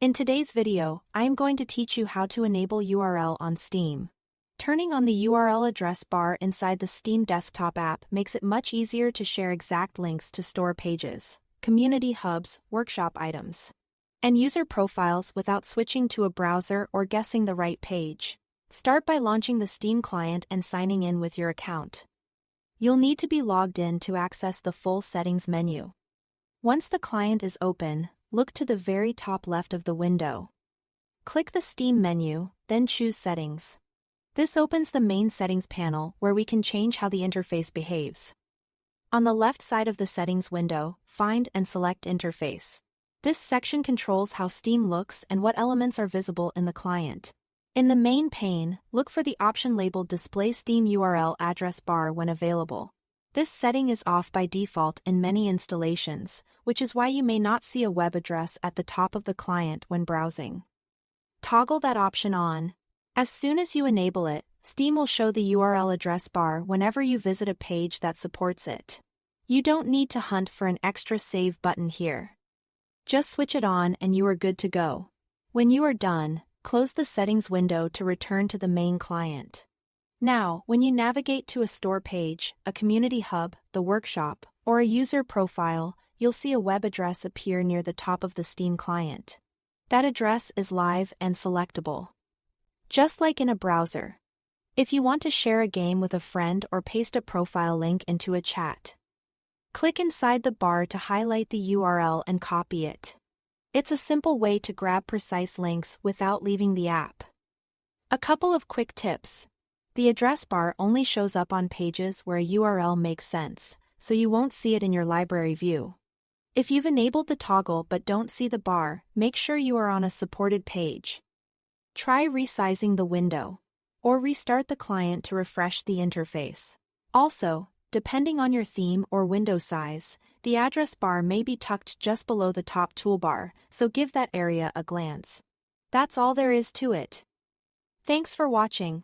In today's video, I am going to teach you how to enable URL on Steam. Turning on the URL address bar inside the Steam desktop app makes it much easier to share exact links to store pages, community hubs, workshop items, and user profiles without switching to a browser or guessing the right page. Start by launching the Steam client and signing in with your account. You'll need to be logged in to access the full settings menu. Once the client is open, look to the very top left of the window. Click the Steam menu, then choose Settings. This opens the main settings panel where we can change how the interface behaves. On the left side of the settings window, find and select Interface. This section controls how Steam looks and what elements are visible in the client. In the main pane, look for the option labeled Display Steam URL Address Bar when available. This setting is off by default in many installations, which is why you may not see a web address at the top of the client when browsing. Toggle that option on. As soon as you enable it, Steam will show the URL address bar whenever you visit a page that supports it. You don't need to hunt for an extra save button here. Just switch it on and you are good to go. When you are done, close the settings window to return to the main client. Now, when you navigate to a store page, a community hub, the workshop, or a user profile, you'll see a web address appear near the top of the Steam client. That address is live and selectable, just like in a browser. If you want to share a game with a friend or paste a profile link into a chat, click inside the bar to highlight the URL and copy it. It's a simple way to grab precise links without leaving the app. A couple of quick tips. The address bar only shows up on pages where a URL makes sense, so you won't see it in your library view. If you've enabled the toggle but don't see the bar, make sure you are on a supported page. Try resizing the window, or restart the client to refresh the interface. Also, depending on your theme or window size, the address bar may be tucked just below the top toolbar, so give that area a glance. That's all there is to it. Thanks for watching.